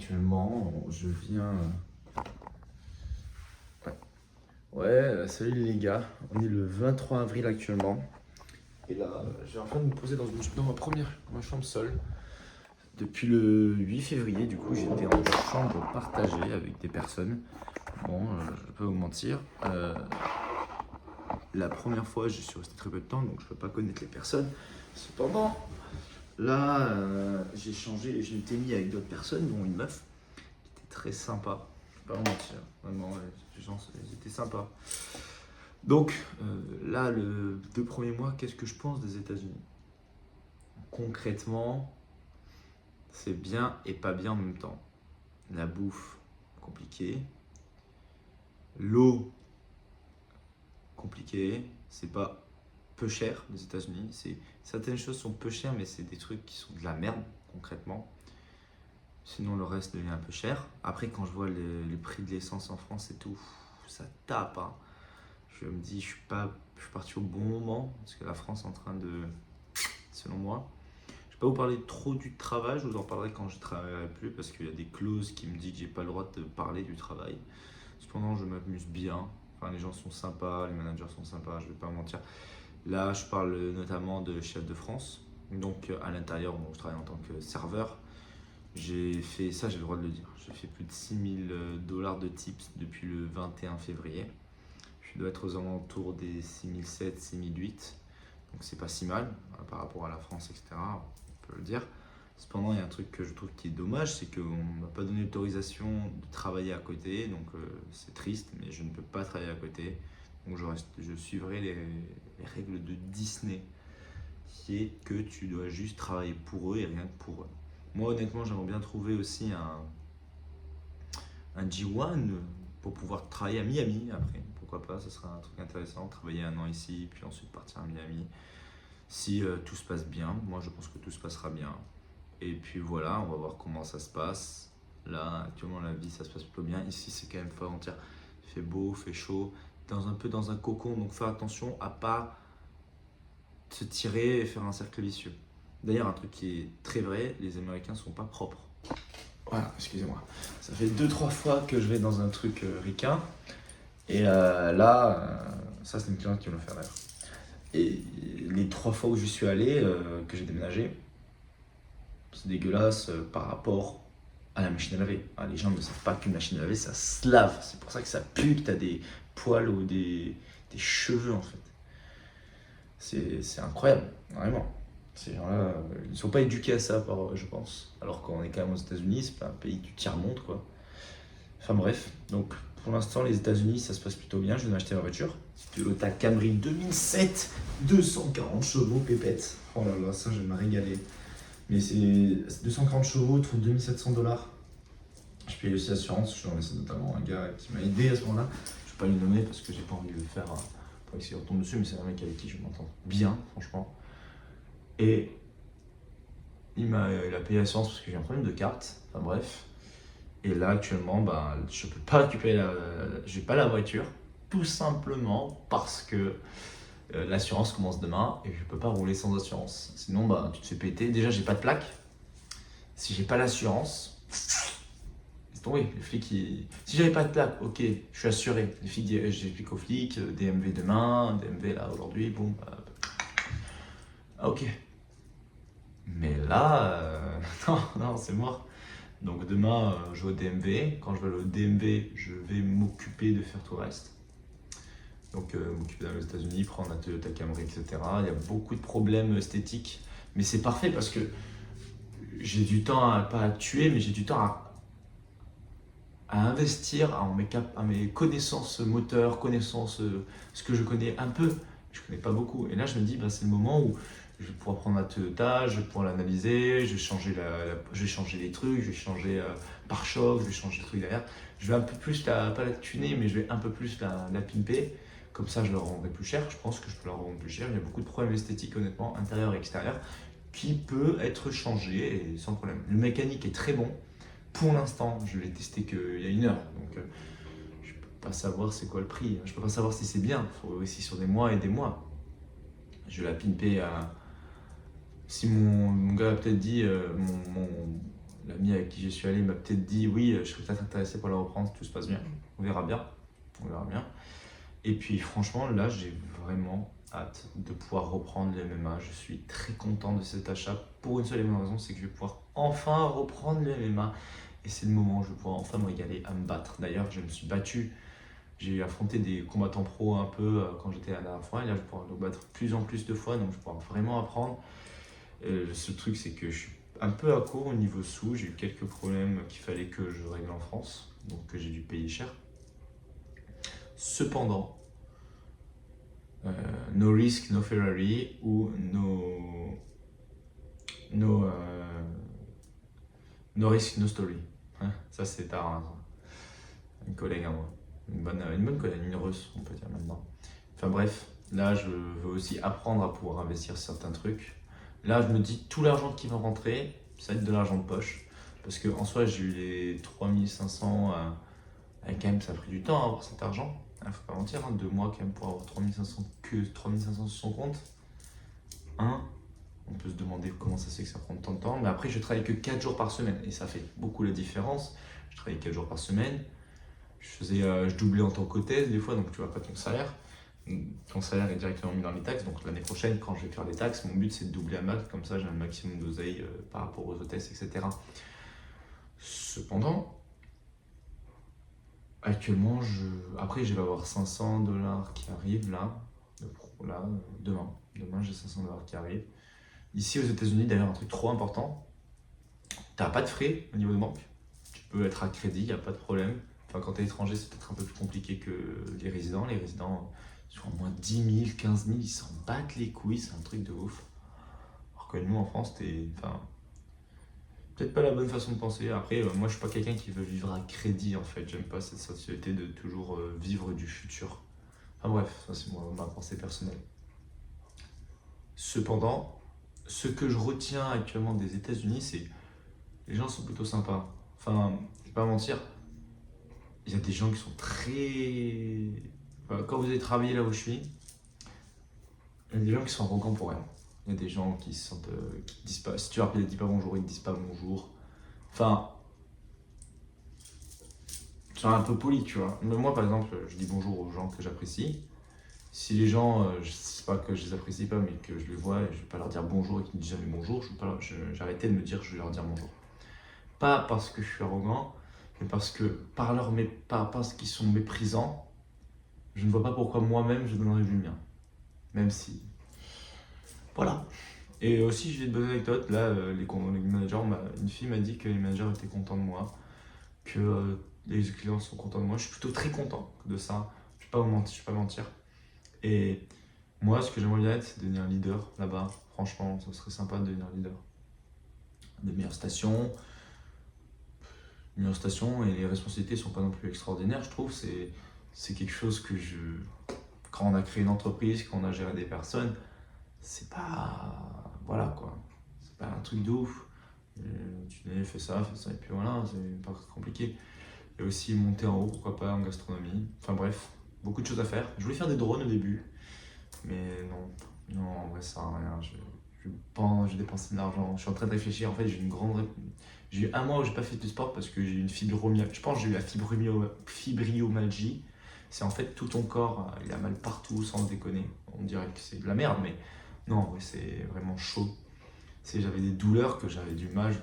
actuellement, je viens. Ouais, salut les gars. On est le 23 avril actuellement. Et là, j'ai en train de me poser dans ma chambre seule. Depuis le 8 février, du coup, j'étais en chambre partagée avec des personnes. Bon, je vais pas vous mentir. La première fois, je suis resté très peu de temps, donc je peux pas connaître les personnes. Cependant, là, j'ai changé, je m'étais mis avec d'autres personnes, dont une meuf qui était très sympa. Je vais pas vous mentir, vraiment, les gens, ils étaient sympas. Donc, là, les 2 premiers mois, qu'est-ce que je pense des États-Unis? Concrètement, c'est bien et pas bien en même temps. La bouffe, compliquée. L'eau, compliquée. C'est pas peu cher, les États-Unis. Certaines choses sont peu chères, mais c'est des trucs qui sont de la merde, concrètement. Sinon, le reste devient un peu cher. Après, quand je vois les prix de l'essence en France et tout, ça tape, hein. Je me dis, je suis parti au bon moment, parce que la France est en train de, selon moi. Je ne vais pas vous parler trop du travail, je vous en parlerai quand je ne travaillerai plus, parce qu'il y a des clauses qui me disent que j'ai pas le droit de parler du travail. Cependant, je m'amuse bien. Enfin, les gens sont sympas, les managers sont sympas, je ne vais pas mentir. Là, je parle notamment de chef de France. Donc, à l'intérieur, bon, je travaille en tant que serveur. J'ai fait, ça j'ai le droit de le dire, j'ai fait plus de 6 000 $ de tips depuis le 21 février. Je dois être aux alentours des 6 700, 6 800. Donc c'est pas si mal par rapport à la France, etc. On peut le dire. Cependant, il y a un truc que je trouve qui est dommage, c'est qu'on ne m'a pas donné l'autorisation de travailler à côté. Donc c'est triste, mais je ne peux pas travailler à côté. Donc je suivrai les règles de Disney, qui est que tu dois juste travailler pour eux et rien que pour eux. Moi, honnêtement, j'aimerais bien trouver aussi un G1 pour pouvoir travailler à Miami après. Pourquoi pas, ce sera un truc intéressant, travailler 1 an ici, puis ensuite partir à Miami. Si tout se passe bien, moi je pense que tout se passera bien. Et puis voilà, on va voir comment ça se passe. Là, actuellement, la vie, ça se passe plutôt bien. Ici, c'est quand même fort entière. Il fait beau, il fait chaud, un peu dans un cocon, donc faire attention à pas se tirer et faire un cercle vicieux. D'ailleurs, un truc qui est très vrai, les Américains sont pas propres. Voilà, excusez-moi. Ça fait 2 3 fois que je vais dans un truc ricain. Et là, ça c'est une cliente qui me l'a fait rire. Et les 3 fois où je suis allé, que j'ai déménagé, c'est dégueulasse par rapport à la machine à laver. Ah, les gens ne savent pas qu'une machine à laver, ça se lave. C'est pour ça que ça pue, que tu as des poils ou des cheveux en fait. C'est incroyable, vraiment. Ces gens-là, ils ne sont pas éduqués à ça, je pense. Alors qu'on est quand même aux États-Unis, c'est pas un pays du tiers-monde, quoi. Enfin bref, donc pour l'instant, les États-Unis, ça se passe plutôt bien. Je viens d'acheter ma voiture. Toyota Camry 2007, 240 chevaux, pépette. Oh là là, ça, je vais me régaler. Mais c'est 240 chevaux, tu 2700 $. Je paye aussi l'assurance. Je suis laissé notamment un gars qui m'a aidé à ce moment-là. Je ne vais pas le nommer parce que j'ai pas envie de le faire pour essayer de retomber dessus, mais c'est un mec avec qui je m'entends bien, franchement. Et il a payé l'assurance parce que j'ai un problème de carte. Enfin bref. Et là, actuellement, je ne peux pas récupérer j'ai pas la voiture, tout simplement parce que l'assurance commence demain et je ne peux pas rouler sans assurance. Sinon, tu te fais péter. Déjà, j'ai pas de plaque. Si j'ai pas l'assurance, c'est tombé. Les flics, si j'avais pas de plaque, ok, je suis assuré. Les flics, j'explique aux flics, DMV demain, DMV là aujourd'hui, bon. Ok. Mais là, non, c'est mort. Donc demain, je vais au DMV. Quand je vais au DMV, je vais m'occuper de faire tout le reste. Donc m'occuper d'aller aux États-Unis, prendre la Toyota Camry, etc. Il y a beaucoup de problèmes esthétiques. Mais c'est parfait parce que j'ai du temps, pas à tuer, mais j'ai du temps à investir à mes connaissances moteurs, ce que je connais un peu. Je connais pas beaucoup. Et là, je me dis, c'est le moment où je vais pouvoir prendre la Toyota, je vais pouvoir l'analyser, je vais changer les trucs, je vais changer pare-choc, je vais changer le truc derrière. Je vais un peu plus, pas la tuner, mais je vais un peu plus la pimper. Comme ça, je la rendrai plus cher. Je pense que je peux la revendre plus cher. Il y a beaucoup de problèmes esthétiques, honnêtement, intérieur et extérieur, qui peut être changé et sans problème. Le mécanique est très bon. Pour l'instant, je l'ai testé qu'il y a 1 heure. Donc, je peux pas savoir c'est quoi le prix. Je peux pas savoir si c'est bien. Il faut aussi sur des mois et des mois. Je vais la pimper à... Si mon gars a peut-être dit, l'ami avec qui je suis allé m'a peut-être dit oui, je serais peut-être intéressé pour la reprendre si tout se passe bien. On verra bien. On verra bien. Et puis franchement, là, j'ai vraiment hâte de pouvoir reprendre le MMA. Je suis très content de cet achat pour une seule et bonne raison, c'est que je vais pouvoir enfin reprendre le MMA. Et c'est le moment où je vais pouvoir enfin me régaler à me battre. D'ailleurs, je me suis battu. J'ai affronté des combattants pro un peu quand j'étais à la dernière fois. Et là, je vais pouvoir le battre plus en plus de fois. Donc, je vais pouvoir vraiment apprendre. Le seul truc, c'est que je suis un peu à court au niveau sous. J'ai eu quelques problèmes qu'il fallait que je règle en France. Donc, que j'ai dû payer cher. Cependant, no risk, no Ferrari ou no, no risk, no story. Hein, ça, c'est une collègue à moi. Une bonne collègue, une russe, on peut dire maintenant. Enfin bref, là, je veux aussi apprendre à pouvoir investir certains trucs. Là, je me dis, tout l'argent qui va rentrer, ça va être de l'argent de poche. Parce qu'en soi, j'ai eu les 3500. Quand même, ça a pris du temps à avoir cet argent. Faut pas mentir, 2 mois quand même pour avoir 3500, que 3500 sur son compte. On peut se demander comment ça se fait que ça prend tant de temps. Mais après, je travaille que 4 jours par semaine. Et ça fait beaucoup la différence. Je travaillais 4 jours par semaine. Je doublais en tant qu'hôtesse des fois, donc tu vois pas ton salaire. Ton salaire est directement mis dans les taxes. Donc l'année prochaine, quand je vais faire les taxes, mon but c'est de doubler à max. Comme ça, j'ai un maximum d'oseille par rapport aux hôtesses, etc. Cependant, actuellement, après, je vais avoir 500 $ qui arrivent là, demain. Demain, j'ai 500 $ qui arrivent. Ici aux États-Unis, d'ailleurs, un truc trop important, tu n'as pas de frais au niveau de banque. Tu peux être à crédit, il n'y a pas de problème. Enfin, quand tu es étranger, c'est peut-être un peu plus compliqué que les résidents. Les résidents, sur au moins 10 000, 15 000, ils s'en battent les couilles, c'est un truc de ouf. Alors que nous, en France, enfin, peut-être pas la bonne façon de penser. Après, moi, je suis pas quelqu'un qui veut vivre à crédit, en fait. J'aime pas cette société de toujours vivre du futur. Enfin bref, ça c'est ma pensée personnelle. Cependant, ce que je retiens actuellement des États-Unis, c'est les gens sont plutôt sympas. Enfin, je vais pas mentir, il y a des gens qui sont très. Enfin, quand vous allez travailler là où je suis, il y a des gens qui sont arrogants pour rien. Il y a des gens qui se sentent, qui disent pas. Si tu leur dis pas bonjour, ils te disent pas bonjour. Enfin, c'est un peu poli, tu vois. Mais moi, par exemple, je dis bonjour aux gens que j'apprécie. Si les gens, je sais pas que je les apprécie pas, mais que je les vois et je vais pas leur dire bonjour et qu'ils me disent jamais bonjour, j'ai arrêté de me dire que je vais leur dire bonjour. Pas parce que je suis arrogant, mais parce que parce qu'ils sont méprisants, je ne vois pas pourquoi moi-même je donnerais du mien. Même si. Voilà. Et aussi, j'ai une bonne anecdote. Là, les managers, une fille m'a dit que les managers étaient contents de moi, que les clients sont contents de moi. Je suis plutôt très content de ça. Je ne vais pas mentir. Et moi, ce que j'aimerais bien être, c'est devenir leader là-bas. Franchement, ça serait sympa de devenir leader. De meilleures stations. Et les responsabilités ne sont pas non plus extraordinaires, je trouve. C'est quelque chose que quand on a créé une entreprise, quand on a géré des personnes, c'est pas. Voilà quoi. C'est pas un truc de ouf. Tu dis, fais ça, et puis voilà, c'est pas compliqué. Et aussi monter en haut, pourquoi pas, en gastronomie. Enfin bref, beaucoup de choses à faire. Je voulais faire des drones au début, mais non, en vrai, ça sert à rien. J'ai dépensé de l'argent. Je suis en train de réfléchir. En fait, j'ai eu un mois où j'ai pas fait de sport parce que j'ai eu une fibromyalgie. Je pense que j'ai eu la fibromyalgie. C'est en fait tout ton corps, il a mal partout sans déconner. On dirait que c'est de la merde, mais non, en vrai, c'est vraiment chaud. J'avais des douleurs que j'avais du mal. Je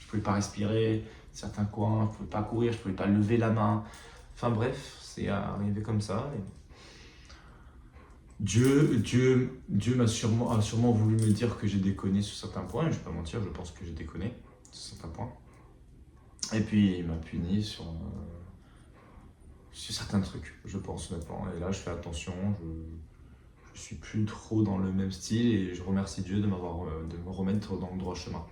pouvais pas respirer. Certains coins, je pouvais pas courir, je pouvais pas lever la main. Enfin bref, c'est arrivé comme ça. Dieu a sûrement voulu me dire que j'ai déconné sur certains points. Je vais pas mentir, je pense que j'ai déconné sur certains points. Et puis il m'a puni sur certains trucs, je pense honnêtement. Et là, je fais attention. Je suis plus trop dans le même style et je remercie Dieu de me remettre dans le droit chemin.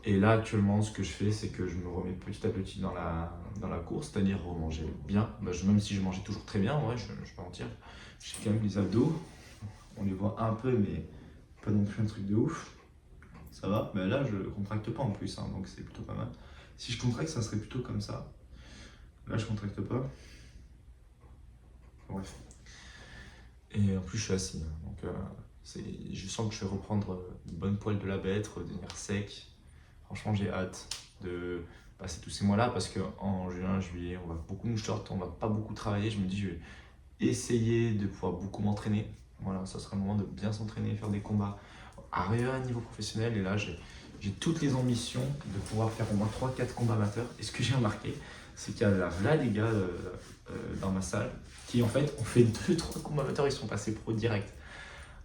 Et là, actuellement, ce que je fais, c'est que je me remets petit à petit dans la course, c'est-à-dire remanger bien. Même si je mangeais toujours très bien, en vrai, je ne vais pas mentir. J'ai quand même les abdos. On les voit un peu, mais pas non plus un truc de ouf. Ça va. Mais là, je contracte pas en plus, donc c'est plutôt pas mal. Si je contracte, ça serait plutôt comme ça. Là, je contracte pas. Bref. Et en plus, je suis assis. Donc, je sens que je vais reprendre une bonne poêle de la bête, redevenir sec. Franchement, j'ai hâte de passer tous ces mois-là parce qu'en juin, juillet, on va beaucoup nous short, on va pas beaucoup travailler. Je me dis, je vais essayer de pouvoir beaucoup m'entraîner. Voilà, ça sera le moment de bien s'entraîner, faire des combats, arriver à un niveau professionnel. Et là, j'ai toutes les ambitions de pouvoir faire au moins 3-4 combats amateurs. Et ce que j'ai remarqué, c'est qu'il y a là des gars dans ma salle qui, en fait, ont fait 2-3 combats amateurs, ils sont passés pro direct.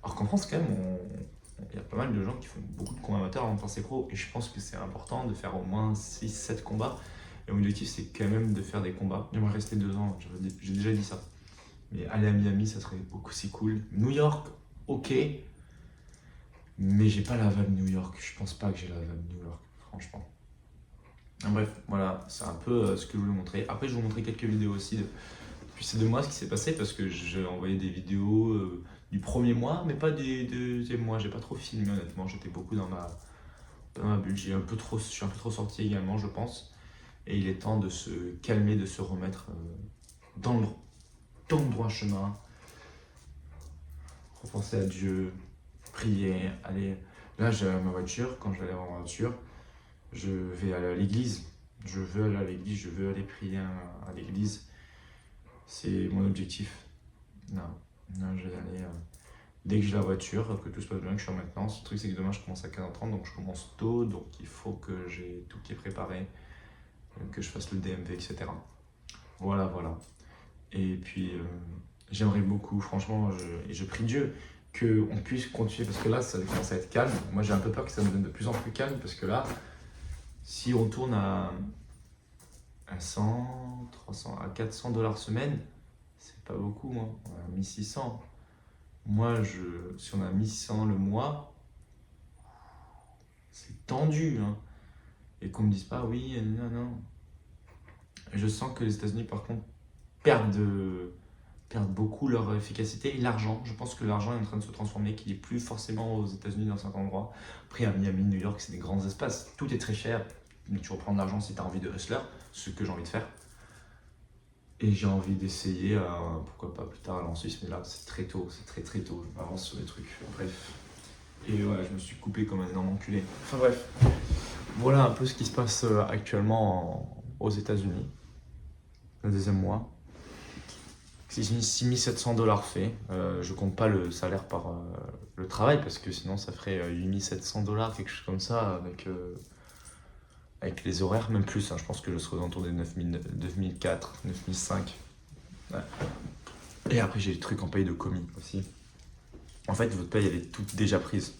Alors qu'en France, quand même, il y a pas mal de gens qui font beaucoup de combats amateurs avant de passer pro. Et je pense que c'est important de faire au moins 6-7 combats. Et mon objectif, c'est quand même de faire des combats. J'aimerais rester 2 ans, j'ai déjà dit ça. Mais aller à Miami, ça serait aussi cool. New York, ok. Mais j'ai pas la vibe New York. Je pense pas que j'ai la vibe New York, franchement. Bref, voilà, c'est un peu ce que je voulais montrer. Après, je vais vous montrer quelques vidéos aussi depuis ces 2 mois, ce qui s'est passé, parce que j'ai envoyé des vidéos du premier mois, mais pas du deuxième mois. J'ai pas trop filmé, honnêtement. J'étais beaucoup dans ma bulle. Je suis un peu trop sorti également, je pense. Et il est temps de se calmer, de se remettre dans le droit chemin. Repenser à Dieu, prier, aller. Là, j'ai ma voiture. Quand je vais aller en voiture, je vais aller à l'église. Je veux aller à l'église, je veux aller prier à l'église. C'est mon objectif. Non, je vais aller. Dès que j'ai la voiture, que tout se passe bien, que je suis en maintenance. Le truc, c'est que demain, je commence à 15h30, donc je commence tôt. Donc il faut que j'ai tout qui est préparé, que je fasse le DMV, etc. Voilà. Et puis, j'aimerais beaucoup, franchement, je prie Dieu qu'on puisse continuer, parce que là, ça commence à être calme. Moi, j'ai un peu peur que ça me devienne de plus en plus calme, parce que là, si on tourne à 100, 300, à 400 $ semaine, c'est pas beaucoup, moi. On a 1600. Moi, si on a 1100 le mois, c'est tendu, hein. Et qu'on me dise pas, oui, non. Je sens que les États-Unis, par contre, perdent beaucoup leur efficacité et l'argent. Je pense que l'argent est en train de se transformer, qu'il n'est plus forcément aux États-Unis dans certains endroits. Après, à Miami, New York, c'est des grands espaces. Tout est très cher, mais tu reprends de l'argent si tu as envie de hustler, ce que j'ai envie de faire. Et j'ai envie d'essayer, pourquoi pas plus tard aller en Suisse, mais là, c'est très tôt, c'est très tôt. Je m'avance sur les trucs. Bref. Et ouais, je me suis coupé comme un énorme enculé. Enfin bref. Voilà un peu ce qui se passe actuellement aux États-Unis. Le deuxième mois. C'est 6700 $ fait. Je compte pas le salaire par le travail parce que sinon ça ferait 8700 $, quelque chose comme ça, avec les horaires, même plus. Hein, je pense que je serai autour des 9004, 9005. Ouais. Et après, j'ai des trucs en paye de commis aussi. En fait, votre paye, elle est toute déjà prise.